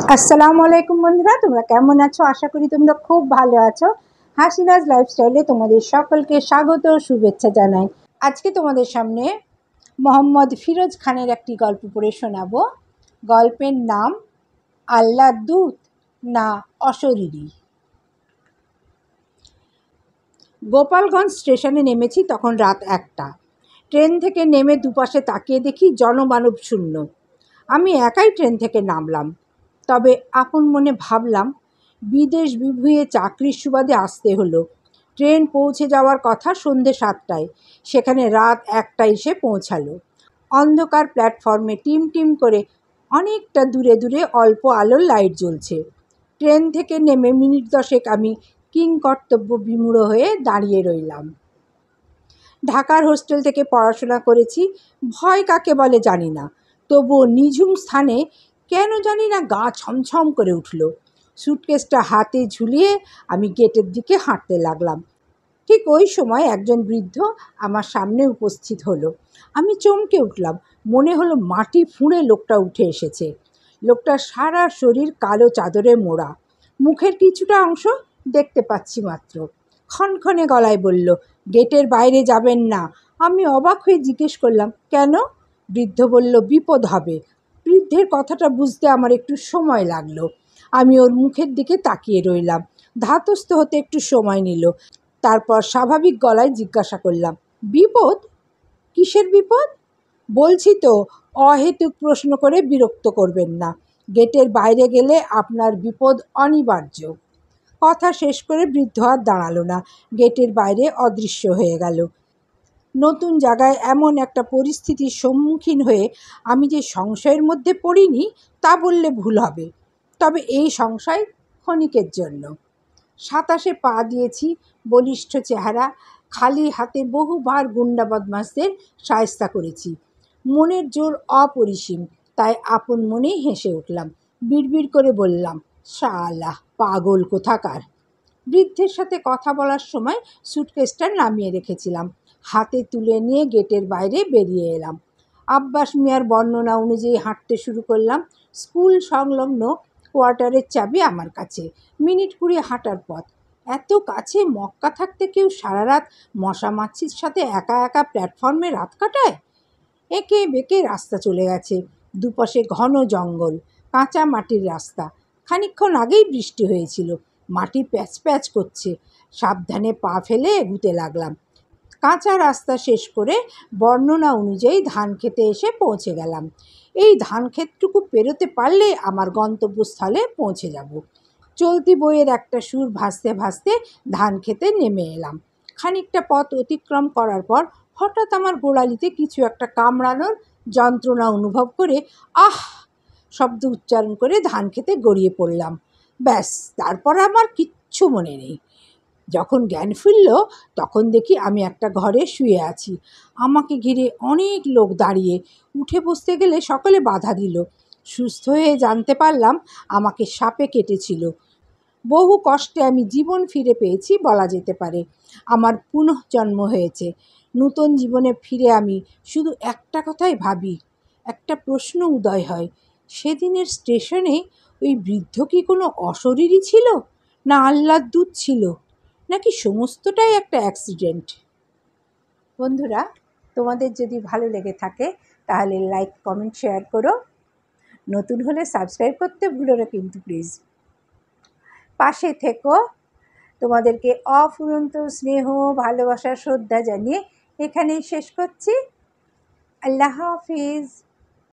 আসসালামু আলাইকুম বন্ধুরা, তোমরা কেমন আছো? আশা করি তোমরা খুব ভালো আছো। হাসিনাজ লাইফস্টাইলে তোমাদের সকলকে স্বাগত ও শুভেচ্ছা জানাই। আজকে তোমাদের সামনে মোহাম্মদ ফিরোজ খানের একটি গল্প পড়ে শোনাবো। গল্পের নাম আল্লাহর দূত না অশরীরী। গোপালগঞ্জ স্টেশনে নেমেছি, তখন রাত 1টা। ট্রেন থেকে নেমে দুপাশে তাকিয়ে দেখি জনমানব শূন্য। আমি একাই ট্রেন থেকে নামলাম। তবে আপন মনে ভাবলাম, বিদেশ বিভুঁইয়ে চাকরির সুবাদে আসতে হলো। ট্রেন পৌঁছে যাওয়ার কথা সন্ধ্যে 7টায়, সেখানে রাত 1টায় এসে পৌঁছালো। অন্ধকার প্ল্যাটফর্মে টিম টিম করে অনেকটা দূরে দূরে অল্প আলোর লাইট জ্বলছে। ট্রেন থেকে নেমে মিনিট 10 আমি কিংকর্তব্য বিমূঢ় হয়ে দাঁড়িয়ে রইলাম। ঢাকার হোস্টেল থেকে পড়াশোনা করেছি, ভয় কাকে বলে জানি না, তবুও নিঝুম স্থানে কেন জানি না গা ছমছম করে উঠল। সুটকেসটা হাতে ঝুলিয়ে আমি গেটের দিকে হাঁটতে লাগলাম। ঠিক ওই সময় একজন বৃদ্ধ আমার সামনে উপস্থিত হলো। আমি চমকে উঠলাম। মনে হলো মাটি ফুঁড়ে লোকটা উঠে এসেছে। লোকটার সারা শরীর কালো চাদরে মোড়া, মুখের কিছুটা অংশ দেখতে পাচ্ছি মাত্র। ক্ষণক্ষণে গলায় বলল, গেটের বাইরে যাবেন না। আমি অবাক হয়ে জিজ্ঞেস করলাম, কেন? বৃদ্ধ বলল, বিপদ হবে। বৃদ্ধের কথাটা বুঝতে আমার একটু সময় লাগলো। আমি ওর মুখের দিকে তাকিয়ে রইলাম। ধাতস্থ হতে একটু সময় নিল। তারপর স্বাভাবিক গলায় জিজ্ঞাসা করলাম, বিপদ? কিসের বিপদ? বলছি তো, অহেতুক প্রশ্ন করে বিরক্ত করবেন না। গেটের বাইরে গেলে আপনার বিপদ অনিবার্য। কথা শেষ করে বৃদ্ধ আর দাঁড়ালো না, গেটের বাইরে অদৃশ্য হয়ে গেল। নতুন জায়গায় এমন একটা পরিস্থিতির সম্মুখীন হয়ে আমি যে সংশয়ের মধ্যে পড়িনি তা বললে ভুল হবে। তবে এই সংশয় ক্ষণিকের জন্য। 27 পা দিয়েছি, বলিষ্ঠ চেহারা, খালি হাতে বহুবার গুন্ডা বদমাশদের শায়েস্তা করেছি। মনের জোর অপরিসীম, তাই আপন মনেই হেসে উঠলাম। বিড়বিড় করে বললাম, শালা পাগল কোথাকার। বৃদ্ধের সাথে কথা বলার সময় সুটকেসটা নামিয়ে রেখেছিলাম। হাতে তুলে নিয়ে গেটের বাইরে বেরিয়ে এলাম। আব্বাস মিয়ার বর্ণনা অনুযায়ী হাঁটতে শুরু করলাম। স্কুল সংলগ্ন কোয়ার্টারের চাবি আমার কাছে। মিনিট 20 হাঁটার পথ। এত কাছে মক্কা থাকতে কেউ সারা রাত মশা মাছির সাথে একা একা প্ল্যাটফর্মে রাত কাটায়? এঁকে বেঁকে রাস্তা চলে গেছে। দুপাশে ঘন জঙ্গল, কাঁচা মাটির রাস্তা। খানিকক্ষণ আগেই বৃষ্টি হয়েছিল, মাটি প্যাচ প্যাচ করছে। সাবধানে পা ফেলে এগুতে লাগলাম। কাঁচা রাস্তা শেষ করে বর্ণনা অনুযায়ী ধান খেতে এসে পৌঁছে গেলাম। এই ধান ক্ষেতটুকু পেরোতে পারলে আমার গন্তব্যস্থলে পৌঁছে যাব। চলতি বইয়ের একটা সুর ভাসতে ভাসতে ধান খেতে নেমে এলাম। খানিকটা পথ অতিক্রম করার পর হঠাৎ আমার গোড়ালিতে কিছু একটা কামড়ানোর যন্ত্রণা অনুভব করে আহ শব্দ উচ্চারণ করে ধান খেতে গড়িয়ে পড়লাম। ব্যাস, তারপর আমার কিচ্ছু মনে নেই। যখন জ্ঞান ফিরল তখন দেখি আমি একটা ঘরে শুয়ে আছি। আমাকে ঘিরে অনেক লোক দাঁড়িয়ে। উঠে বসতে গেলে সকলে বাধা দিল। সুস্থ হয়ে জানতে পারলাম আমাকে সাপে কেটেছিল। বহু কষ্টে আমি জীবন ফিরে পেয়েছি বলা যেতে পারে। আমার পুনঃজন্ম হয়েছে। নূতন জীবনে ফিরে আমি শুধু একটা কথাই ভাবি, একটা প্রশ্ন উদয় হয়, সেদিনের স্টেশনে ওই বৃদ্ধ কি কোনো অশরীরী ছিল, না আল্লাহর দূত ছিল, নাকি সমস্তটাই একটা অ্যাক্সিডেন্ট? বন্ধুরা, তোমাদের যদি ভালো লেগে থাকে তাহলে লাইক, কমেন্ট, শেয়ার করো। নতুন হলে সাবস্ক্রাইব করতে ভুলো না কিন্তু প্লিজ। পাশে থেকো। তোমাদেরকে অফুরন্ত স্নেহ, ভালোবাসা, শ্রদ্ধা জানিয়ে এখানেই শেষ করছি। আল্লাহ হাফিজ।